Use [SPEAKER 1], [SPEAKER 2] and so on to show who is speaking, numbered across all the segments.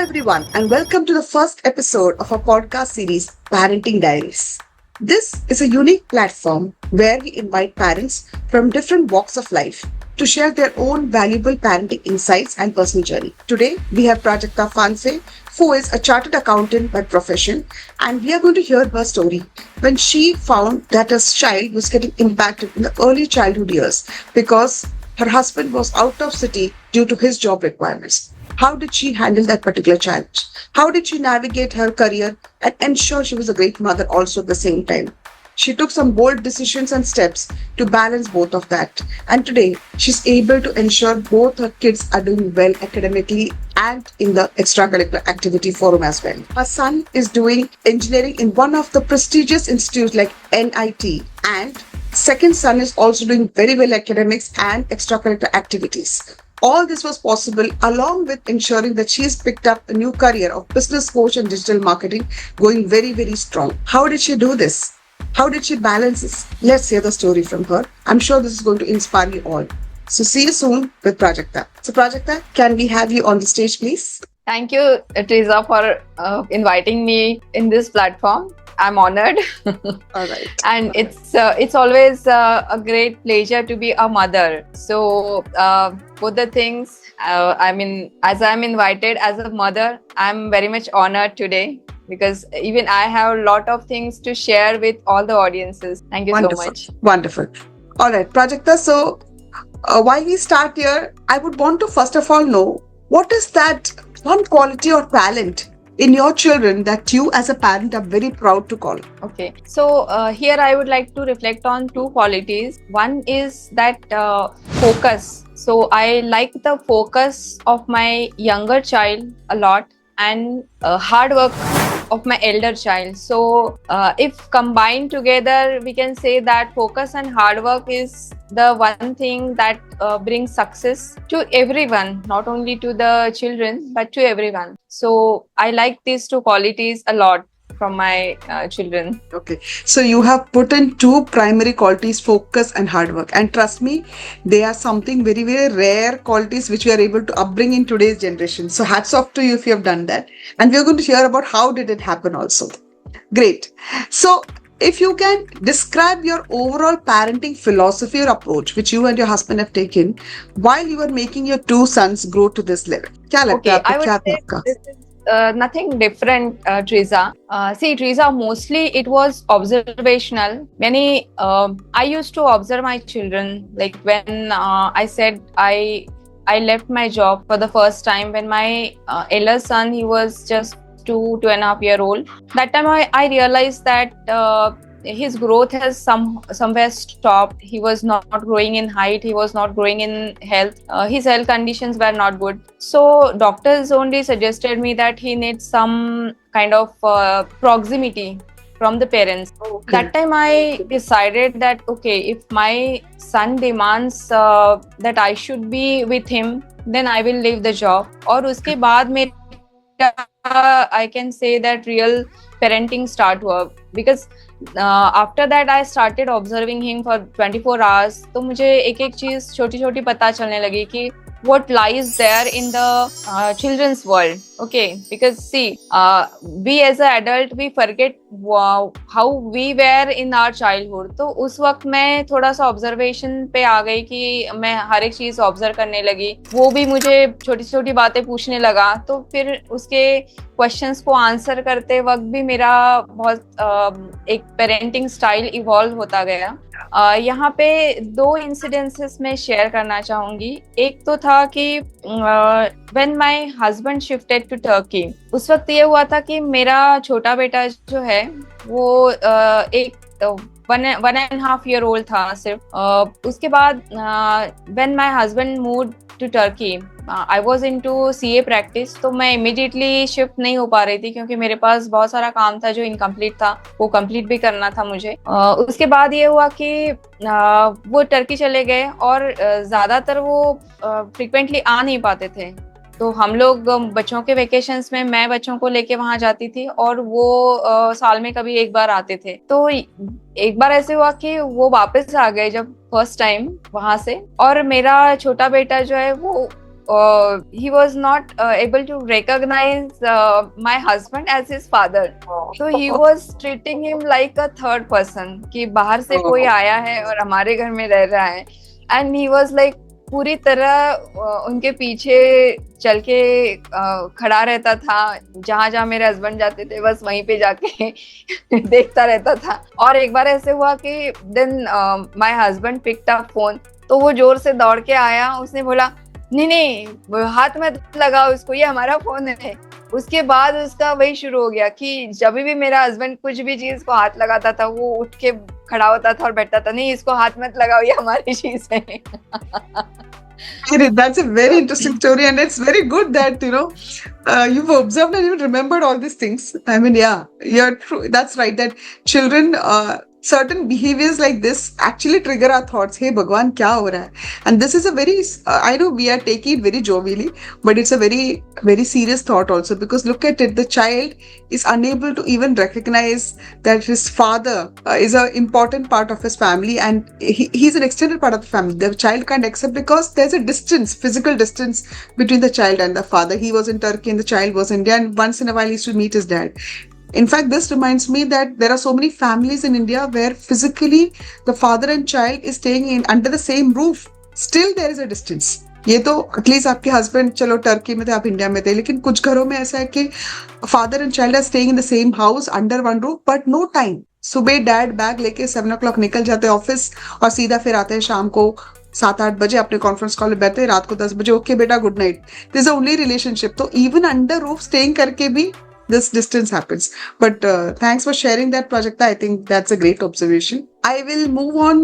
[SPEAKER 1] everyone, and welcome to the first episode of our podcast series, Parenting Diaries. This is a unique platform where we invite parents from different walks of life to share their own valuable parenting insights and personal journey. Today, we have Prajakta Phanse, who is a chartered accountant by profession, and we are going to hear her story when she found that her child was getting impacted in the early childhood years because her husband was out of city due to his job requirements. How did she handle that particular challenge? How did she navigate her career and ensure she was a great mother also at the same time? She took some bold decisions and steps to balance both of that. And today, she's able to ensure both her kids are doing well academically and in the extracurricular activity forum as well. Her son is doing engineering in one of the prestigious institutes like NIT, and second son is also doing very well academics and extracurricular activities. All this was possible along with ensuring that she has picked up a new career of business coach and digital marketing going very, very strong. How did she do this? How did she balance this? Let's hear the story from her. I'm sure this is going to inspire you all. So see you soon with Prajakta. So Prajakta, can we have you on the stage, please?
[SPEAKER 2] Thank you, Tresa, for inviting me in this platform. I'm honored.
[SPEAKER 1] All right.
[SPEAKER 2] And it's always a great pleasure to be a mother. So both the things, as I'm invited as a mother, I'm very much honored today because even I have a lot of things to share with all the audiences. Thank you so much.
[SPEAKER 1] Wonderful. All right, Prajakta. So while we start here, I would want to first of all know what is that one quality or talent in your children that you as a parent are very proud to call?
[SPEAKER 2] Okay, so here I would like to reflect on two qualities. One is that focus. So I like the focus of my younger child a lot, and hard work of my elder child. So if combined together, we can say that focus and hard work is the one thing that brings success to everyone, not only to the children, but to everyone. So I like these two qualities a lot from my children.
[SPEAKER 1] Okay, so you have put in two primary qualities, focus and hard work, and trust me, they are something very, very rare qualities which we are able to upbring in today's generation. So hats off to you if you have done that, and we are going to hear about how did it happen also. Great. So if you can describe your overall parenting philosophy or approach which you and your husband have taken while you were making your two sons grow to this level.
[SPEAKER 2] Okay, I would say this is nothing different, Tresa. See, Tresa, mostly it was observational. I used to observe my children. Like when I said I left my job for the first time when my elder son, he was just 2.5 years old. That time I realized that his growth has somewhere stopped. He was not growing in height. He was not growing in health. His health conditions were not good. So doctors only suggested me that he needs some kind of proximity from the parents. Okay. That time I decided that, okay, if my son demands that I should be with him, then I will leave the job. और उसके बाद मेरा I can say that real parenting start हुआ because after that I started observing him for 24 hours. तो मुझे एक चीज छोटी पता चलने लगी कि what lies there in the children's world. Okay, because see, we as an adult, we forget how we were in our childhood. तो उस वक्त मैं थोड़ा सा ऑब्जर्वेशन पे आ गई कि मैं हर एक चीज ऑब्जर्व करने लगी. वो भी मुझे छोटी बातें पूछने लगा. तो फिर उसके क्वेश्चंस को आंसर करते वक्त भी मेरा बहुत एक पेरेंटिंग स्टाइल इवॉल्व होता गया. यहाँ पे दो इंसिडेंसेस मैं शेयर करना चाहूंगी. एक तो था कि when my husband shifted to Turkey, उस वक्त ये हुआ था कि मेरा छोटा बेटा जो है वो एक 1.5 year old था सिर्फ. उसके बाद when my husband moved to Turkey, I was into CA practice. तो मैं इमीडिएटली शिफ्ट नहीं हो पा रही थी क्योंकि मेरे पास बहुत सारा काम था जो इनकम्प्लीट था, वो कंप्लीट भी करना था मुझे. उसके बाद ये हुआ कि वो टर्की चले गए और ज्यादातर वो फ्रिक्वेंटली आ नहीं पाते थे. तो हम लोग बच्चों के वेकेशंस में मैं बच्चों को लेके वहां जाती थी और वो साल में कभी एक बार आते थे. तो एक बार ऐसे हुआ कि वो वापस आ गए जब फर्स्ट टाइम वहां से, और मेरा छोटा बेटा जो है वो he was not able to recognize my husband as his father. So he was treating him like a third person, कि बाहर से कोई आया है और हमारे घर में रह रहा है. And he was like पूरी तरह उनके पीछे चल के खड़ा रहता था. जहां जहां मेरे हस्बैंड जाते थे बस वहीं पे जाके देखता रहता था. और एक बार ऐसे हुआ कि then my husband picked up phone, तो वो जोर से दौड़ के आया. उसने बोला नहीं नहीं हाथ मत लगाओ इसको, ये हमारा फोन है. उसके बाद उसका वही शुरू हो गया कि जब भी मेरा हस्बैंड कुछ भी चीज को हाथ लगाता था वो उठ के खड़ा होता था और बैठता था, नहीं इसको हाथ मत लगाओ ये हमारी चीज है.
[SPEAKER 1] That's a very interesting story, and it's very good that you've observed and you remembered all these things. I mean, yeah, you're true. That's right. That children, certain behaviors like this actually trigger our thoughts. Hey, Bhagwan, kya ho raha hai? And this is a very, I know we are taking it very jovially, but it's a very, very serious thought also, because look at it. The child is unable to even recognize that his father is an important part of his family, and he's an extended part of the family. The child can't accept because there's a distance, physical distance between the child and the father. He was in Turkey and the child was in India, and once in a while he used to meet his dad. In fact, this reminds me that there are so many families in India where physically the father and child is staying in under the same roof. Still there is a distance. ये तो at least आपके husband चलो Turkey में थे, आप India में थे, लेकिन कुछ घरों में ऐसा है कि father and child are staying in the same house under one roof, but no time. सुबह डैड बैग लेके 7 o'clock निकल जाते हैं ऑफिस और सीधा फिर आते हैं शाम को 7-8 बजे अपने कॉन्फ्रेंस कॉल में बैठते हैं, रात को 10 बजे ओके बेटा good night. This is only relationship. तो इवन अंडर रूफ स्टेइंग करके भी this distance happens. But thanks for sharing that, Prajakta. I think that's a great observation. I will move on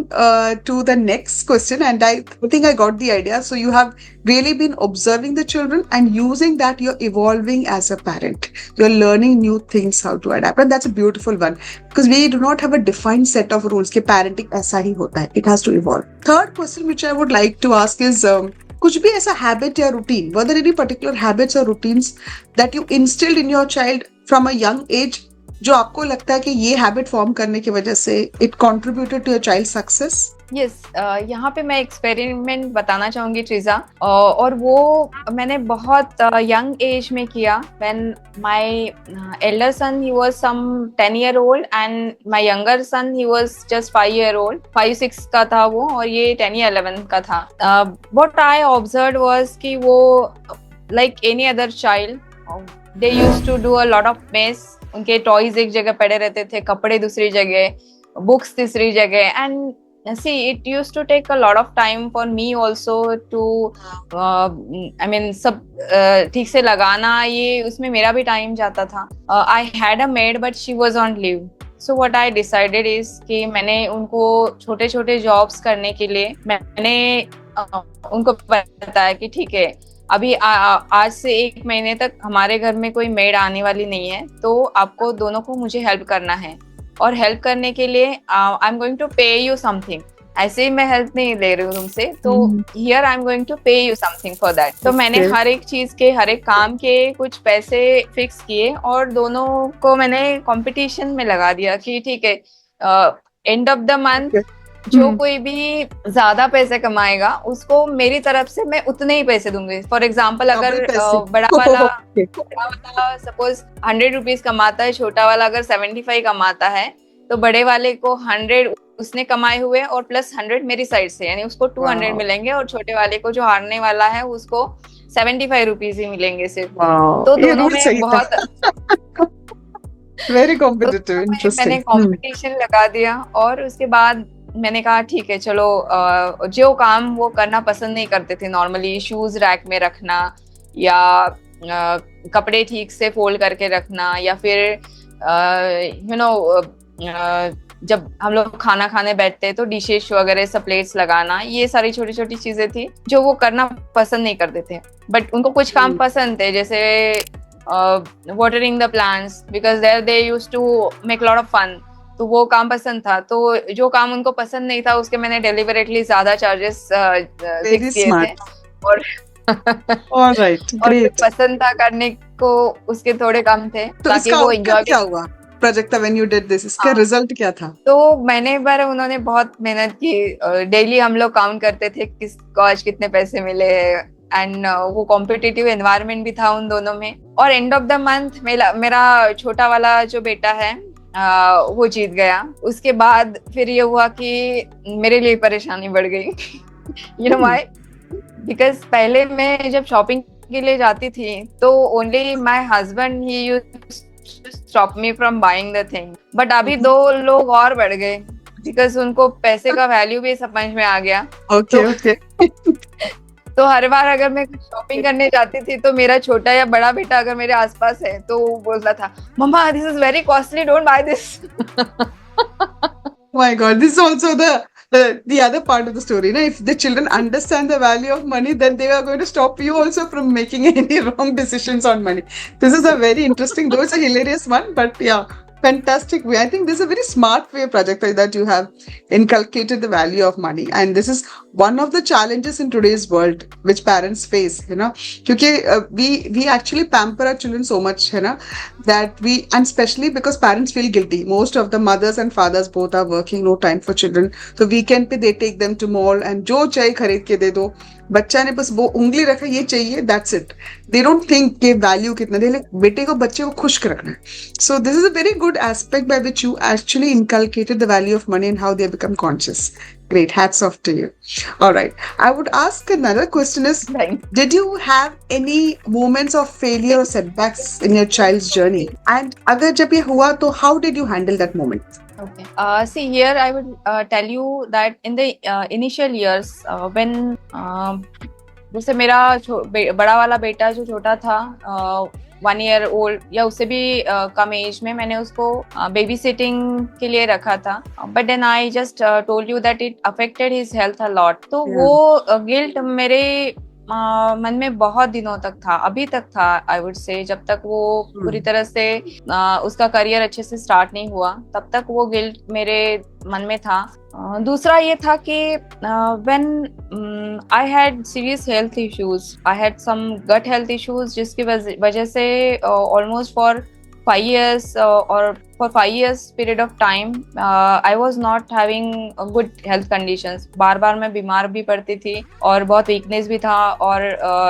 [SPEAKER 1] to the next question, and I think I got the idea. So you have really been observing the children, and using that you're evolving as a parent. You're learning new things, how to adapt, and that's a beautiful one, because we do not have a defined set of rules कि parenting ऐसा ही होता है. It has to evolve. Third question which I would like to ask is कुछ भी ऐसा habit या routine, whether any particular habits or routines that you instilled in your child from a young age, जो आपको लगता है कि ये हैबिट फॉर्म करने की वजह से it contributed to your child's success?
[SPEAKER 2] Yes, यहाँ पे मैं एक्सपेरिमेंट बताना चाहूंगी ट्रीजा, और वो मैंने बहुत यंग एज में किया. When my elder son he was some 10 year old and my younger son he was just 5 year old, 5-6 का था वो, और ये 10 या 11 का था. व्हाट आई ऑब्जर्व्ड वाज कि वो like any other child they used to do a lot of mess. उनके टॉयज एक जगह पड़े रहते थे, कपड़े दूसरी जगह, बुक्स तीसरी जगह. And see, it used to take a lot of time for me also to I mean सब ठीक से लगाना, ये उसमें मेरा भी टाइम जाता था. I had a maid but she was on leave. So what I decided is कि मैंने उनको छोटे छोटे जॉब्स करने के लिए मैंने उनको बताया कि ठीक है अभी आज से 1 महीने तक हमारे घर में कोई मेड आने वाली नहीं है, तो आपको दोनों को मुझे हेल्प करना है, और हेल्प करने के लिए आई am going to pay you something. ऐसे ही मैं हेल्प नहीं ले रही हूँ तुमसे, तो here I am going to pay you something for that. तो मैंने हर एक चीज के, हर एक काम के कुछ पैसे फिक्स किए और दोनों को मैंने कंपटीशन में लगा दिया कि ठीक है एंड ऑफ द मंथ जो कोई भी ज्यादा पैसे कमाएगा उसको मेरी तरफ से मैं उतने ही पैसे दूंगी. फॉर एग्जाम्पल अगर बड़ा वाला सपोज 100 रुपीज कमाता है, छोटा वाला अगर 75 कमाता है, तो बड़े वाले को 100 उसने कमाए हुए और प्लस 100 मेरी साइड से, यानी उसको 200 मिलेंगे, और छोटे वाले को जो हारने वाला है उसको 75 रुपीज ही मिलेंगे सिर्फ. तो दोनों में बहुत
[SPEAKER 1] वेरी कॉम्पिटिटिव, इंटरेस्टिंग.
[SPEAKER 2] मैंने कॉम्पिटिशन लगा दिया, और उसके बाद मैंने कहा ठीक है चलो, जो काम वो करना पसंद नहीं करते थे नॉर्मली, शूज रैक में रखना या कपड़े ठीक से फोल्ड करके रखना, या फिर जब हम लोग खाना खाने बैठते तो डिशेस वगैरह सब प्लेट्स लगाना, ये सारी छोटी छोटी चीजें थी जो वो करना पसंद नहीं करते थे. बट उनको कुछ काम पसंद थे, जैसे watering the plants, because there they used to make lot of fun. तो वो काम पसंद था. तो जो काम उनको पसंद नहीं था उसके मैंने डेलिबरेटली ज्यादा चार्जेस फिक्स किए थे, और
[SPEAKER 1] ऑलराइट, ग्रेट.
[SPEAKER 2] पसंद था करने को उसके थोड़े कम थे,
[SPEAKER 1] तो
[SPEAKER 2] ताकि वो एंजॉय. क्या हुआ
[SPEAKER 1] project when you did this, इसका रिजल्ट क्या था?
[SPEAKER 2] तो मैंने बार उन्होंने बहुत मेहनत की. डेली हम लोग काउंट करते थे किसको आज कितने पैसे मिले हैं, एंड वो कॉम्पिटिटिव एनवायरनमेंट भी था उन दोनों में। और एंड ऑफ द मंथ मेरा छोटा वाला जो बेटा है वो जीत गया। उसके बाद फिर ये हुआ कि मेरे लिए परेशानी बढ़ गई। You know why? बिकॉज पहले मैं जब शॉपिंग के लिए जाती थी तो only my husband he used to stop me from buying the thing, but अभी दो लोग और बढ़ गए बिकॉज उनको पैसे का वैल्यू भी समझ में आ गया।
[SPEAKER 1] Okay okay.
[SPEAKER 2] तो हर बार अगर मैं शॉपिंग करने जाती थी तो मेरा छोटा या बड़ा बेटा अगर मेरे आसपास है तो वो बोलता था, mumma this is very costly, don't buy this.
[SPEAKER 1] My God, this is also the other part of the story. Now, if the children understand the value of money, then they are going to stop you also from making any wrong decisions on money. This is a very interesting, though it's a hilarious one, but yeah, fantastic way. I think this is a very smart way, Prajakta, that you have inculcated the value of money, and this is one of the challenges in today's world which parents face. Because we actually pamper our children so much, that we, and especially because parents feel guilty. Most of the mothers and fathers both are working, no time for children. So weekend पे they take them to mall and जो चाहिए खरीद के दे दो. बच्चा ने बस वो उंगली रखा ये चाहिए, that's it. They don't think के value कितना दे, like बेटे को बच्चे को खुश रखना है. So this is a very good aspect by which you actually inculcated the value of money and how they become conscious. Great, hats off to you. All right, I would ask another question is, did you have any moments of failure or setbacks in your child's journey? And अगर जब ये हुआ तो how did you handle that moment?
[SPEAKER 2] Okay. See, here I would tell you that in the initial years, when जैसे मेरा बड़ा वाला बेटा जो छोटा था, 1 year old या उससे भी कम एज में, मैंने उसको बेबी सिटिंग के लिए रखा था, but then I just told you that it affected his health a lot. तो वो गिल्ट मेरे मन में बहुत दिनों तक था, अभी तक था, आई वुड से, जब तक वो पूरी तरह से उसका करियर अच्छे से स्टार्ट नहीं हुआ तब तक वो गिल्ट मेरे मन में था। दूसरा ये था कि when I had serious health issues, I had some gut health issues, जिसकी वजह से almost for 5 years or for 5 years period of time I was not having good health conditions. बार बार मैं बीमार भी पड़ती थी और बहुत वीकनेस भी था और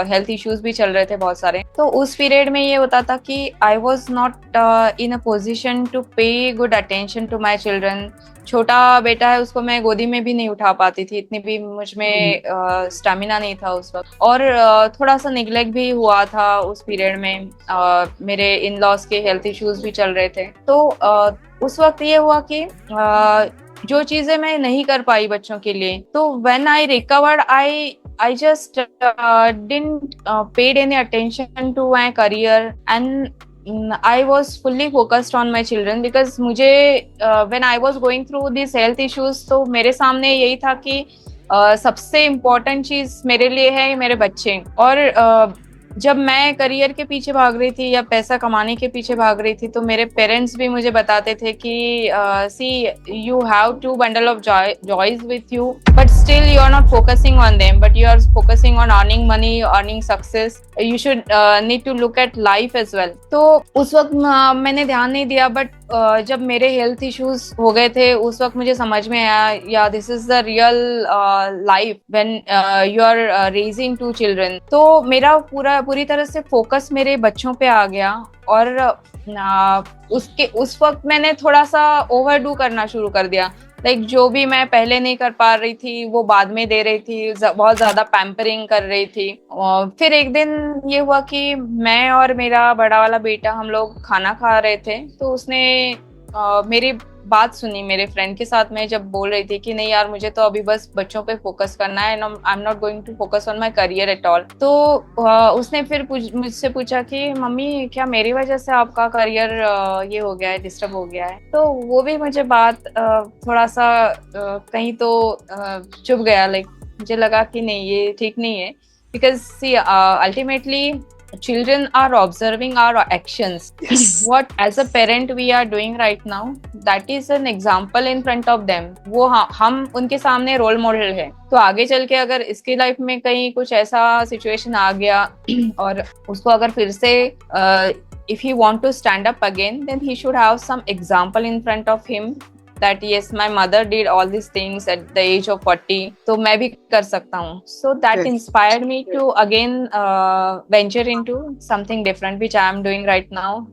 [SPEAKER 2] हेल्थ इश्यूज भी चल रहे थे बहुत सारे। तो उस पीरियड में ये होता था कि I was not in a position to pay good attention to my children. छोटा बेटा है, उसको मैं गोदी में भी नहीं उठा पाती थी, इतनी भी मुझ में स्टेमिना नहीं था उस वक्त, और थोड़ा सा निग्लेक्ट भी हुआ था उस पीरियड में। मेरे इन लॉज के हेल्थ इश्यूज भी चल रहे थे। तो उस वक्त ये हुआ कि जो चीजें मैं नहीं कर पाई बच्चों के लिए, तो when I recovered I just didn't paid any attention to my career and I was fully focused on my children because मुझे when I was going through these health issues, तो मेरे सामने यही था कि सबसे इम्पोर्टेंट चीज मेरे लिए है मेरे बच्चे। और जब मैं करियर के पीछे भाग रही थी या पैसा कमाने के पीछे भाग रही थी, तो मेरे पेरेंट्स भी मुझे बताते थे कि see you have two bundle of joys with you, but still you are not focusing on them, but you are focusing on earning money, earning success, you should need to look at life as well. तो उस वक्त मैंने ध्यान नहीं दिया, but जब मेरे health issues हो गए थे उस वक्त मुझे समझ में आया, या this is the real life when you are raising 2 children. तो मेरा पूरी तरह से फोकस मेरे बच्चों पे आ गया, और उस वक्त मैंने थोड़ा सा ओवरडू करना शुरू कर दिया। लाइक जो भी मैं पहले नहीं कर पा रही थी वो बाद में दे रही थी, बहुत ज्यादा पैम्परिंग कर रही थी। फिर एक दिन ये हुआ कि मैं और मेरा बड़ा वाला बेटा हम लोग खाना खा रहे थे, तो उसने मेरी बात सुनी मेरे फ्रेंड के साथ में, जब बोल रही थी कि नहीं यार मुझे तो अभी बस बच्चों पे फोकस करना है, I am not going to focus on my career at all. तो उसने फिर मुझसे पूछा कि मम्मी क्या मेरी वजह से आपका करियर ये हो गया है, डिस्टर्ब हो गया है? तो वो भी मुझे बात थोड़ा सा कहीं तो चुभ गया। लाइक मुझे लगा कि नहीं ये ठीक नहीं है, because see ultimately children are observing our actions.
[SPEAKER 1] Yes.
[SPEAKER 2] What as a parent we are doing right now, that is an example in front of them. वो हम उनके सामने रोल मॉडल है। तो आगे चल के अगर इसकी लाइफ में कहीं कुछ ऐसा सिचुएशन आ गया और उसको अगर फिर से if he want to stand up again, then he should have some example in front of him that yes, my mother did all these things at the age of 40, so मैं भी कर सकता हूँ. So that
[SPEAKER 1] Right.
[SPEAKER 2] inspired me to again venture into something different, which I am doing right now,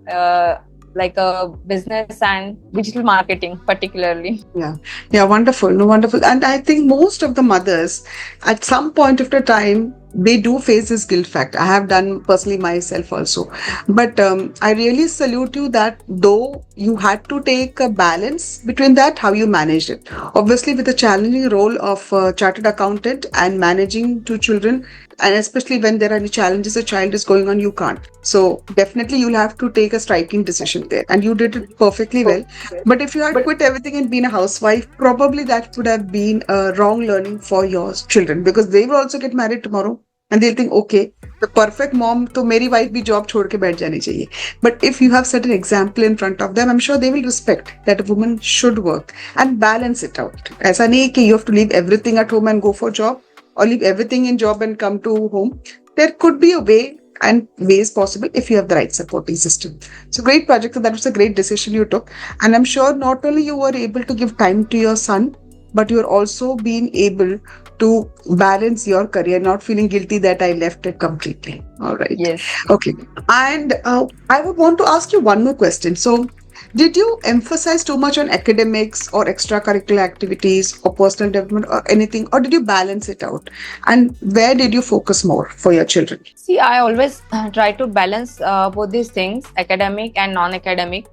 [SPEAKER 2] like a business and digital marketing particularly.
[SPEAKER 1] Yeah, yeah, wonderful, no, wonderful. And I think most of the mothers, at some point of the time, they do face this guilt factor. I have done personally myself also. But I really salute you that though you had to take a balance between that, how you managed it. Obviously, with the challenging role of chartered accountant and managing two children, and especially when there are any challenges a child is going on, you can't. So definitely you'll have to take a striking decision there. And you did it perfectly well. But if you had quit everything and been a housewife, probably that would have been a wrong learning for your children because they will also get married tomorrow and they'll think, okay, the perfect mom, to मेरी wife भी job छोड़ के बैठ जानी चाहिए. But if you have set an example in front of them, I'm sure they will respect that a woman should work and balance it out. ऐसा नहीं कि you have to leave everything at home and go for job or leave everything in job and come to home. There could be a way and ways possible if you have the right supporting system. So great project. So that was a great decision you took. And I'm sure not only you were able to give time to your son, but you're also being able to balance your career, not feeling guilty that I left it completely. All right.
[SPEAKER 2] Yes.
[SPEAKER 1] Okay. And I would want to ask you one more question. So did you emphasize too much on academics or extracurricular activities or personal development or anything, or did you balance it out? And where did you focus more for your children?
[SPEAKER 2] See, I always try to balance both these things, academic and non-academic.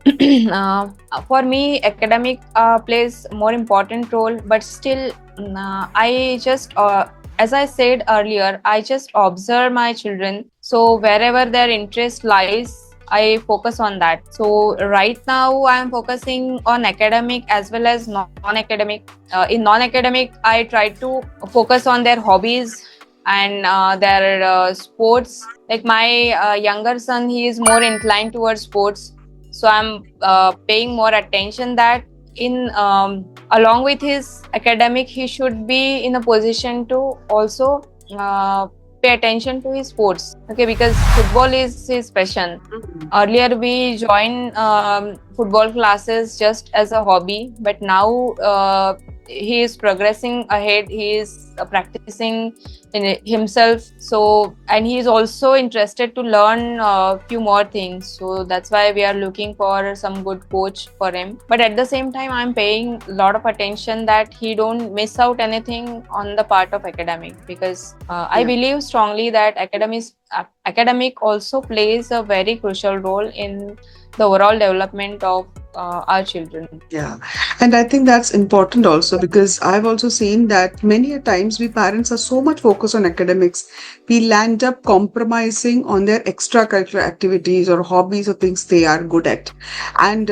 [SPEAKER 2] For me, academic plays more important role, but still, I just, as I said earlier, I just observe my children. So wherever their interest lies, I focus on that. So right now I am focusing on academic as well as non-academic. In non-academic, I try to focus on their hobbies and their sports. Like my younger son, he is more inclined towards sports. So I'm paying more attention that in along with his academic, he should be in a position to also pay attention to his sports. Okay, because football is his passion. Earlier we joined football classes just as a hobby, but now he is progressing ahead. He is practicing in himself. So, and he is also interested to learn a few more things. So that's why we are looking for some good coach for him. But at the same time, I'm paying a lot of attention that he don't miss out anything on the part of academic, because I believe strongly that academic also plays a very crucial role in the overall development of our children.
[SPEAKER 1] Yeah. And I think that's important also because I've also seen that many a times we parents are so much focused on academics, we land up compromising on their extracurricular activities or hobbies or things they are good at. And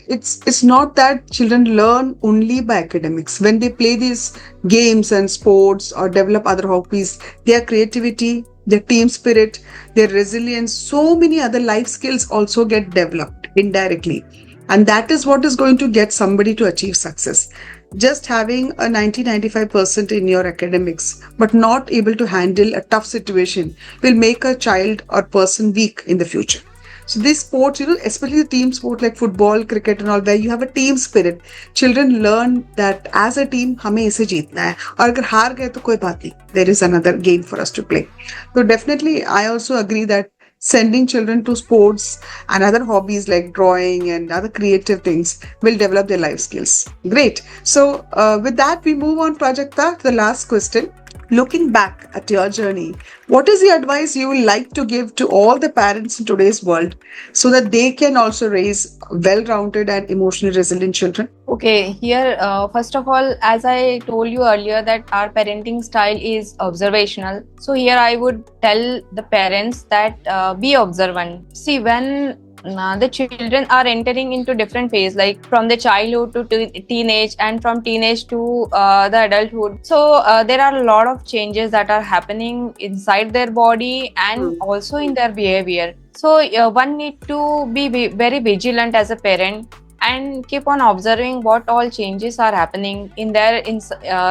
[SPEAKER 1] it's not that children learn only by academics. When they play these games and sports or develop other hobbies, their creativity, their team spirit, their resilience, so many other life skills also get developed indirectly. And that is what is going to get somebody to achieve success. Just having a 90-95% in your academics, but not able to handle a tough situation will make a child or person weak in the future. So these sports, especially the team sport like football, cricket and all, where you have a team spirit, children learn that as a team, हमें इसे जीतना है और अगर हार गए तो कोई बात नहीं, there is another game for us to play. So definitely, I also agree that sending children to sports and other hobbies like drawing and other creative things will develop their life skills. Great. So with that, we move on, Prajakta, to the last question. Looking back at your journey, what is the advice you would like to give to all the parents in today's world so that they can also raise well-rounded and emotionally resilient children?
[SPEAKER 2] Okay, here, first of all, as I told you earlier, that our parenting style is observational. So here I would tell the parents that be observant. See, when the children are entering into different phase, like from the childhood to teenage and from teenage to the adulthood. So there are a lot of changes that are happening inside their body and also in their behavior. So one need to be very vigilant as a parent and keep on observing what all changes are happening in their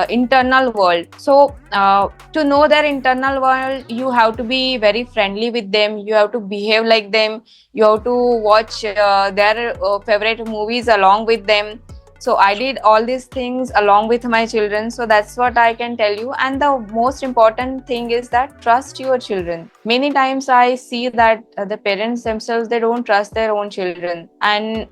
[SPEAKER 2] internal world. So to know their internal world, you have to be very friendly with them, you have to behave like them, you have to watch their favorite movies along with them, So I did all these things along with my children. So that's what I can tell you. And the most important thing is that trust your children. Many times I see that the parents themselves, they don't trust their own children. And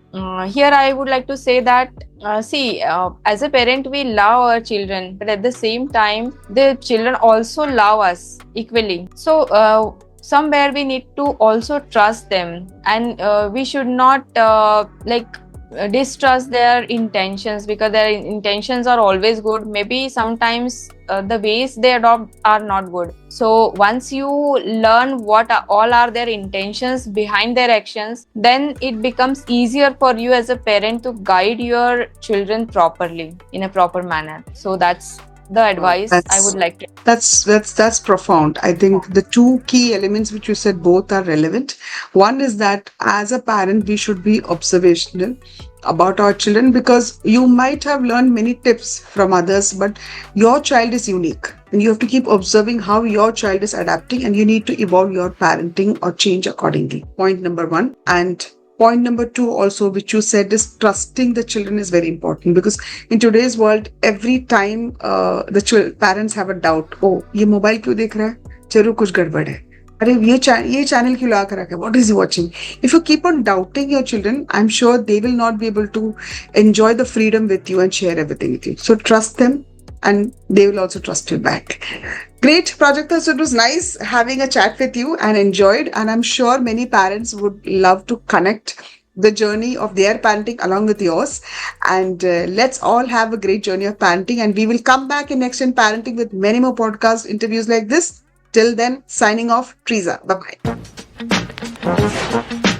[SPEAKER 2] here I would like to say that as a parent, we love our children, but at the same time, the children also love us equally. So somewhere we need to also trust them, and we should not distrust their intentions, because their intentions are always good. Maybe sometimes the ways they adopt are not good. So once you learn what all are their intentions behind their actions, then it becomes easier for you as a parent to guide your children properly, in a proper manner. So that's the
[SPEAKER 1] Wow,
[SPEAKER 2] advice I would like to.
[SPEAKER 1] that's profound. I think the two key elements which you said both are relevant. One is that as a parent, we should be observational about our children, because you might have learned many tips from others, but your child is unique and you have to keep observing how your child is adapting, and you need to evolve your parenting or change accordingly. Point number one. And point number two also, which you said, is trusting the children is very important, because in today's world, every time the parents have a doubt, oh, ये mobile क्यों देख रहा है, जरूर कुछ गड़बड़ है, अरे ये चैनल क्यों ला कर रखा है, what is he watching? If you keep on doubting your children, I'm sure they will not be able to enjoy the freedom with you and share everything with you. So trust them, and they will also trust you back. Great, Prajakta. So it was nice having a chat with you and enjoyed. And I'm sure many parents would love to connect the journey of their parenting along with yours. And let's all have a great journey of parenting. And we will come back in Next Gen Parenting with many more podcast interviews like this. Till then, signing off, Tresa. Bye bye.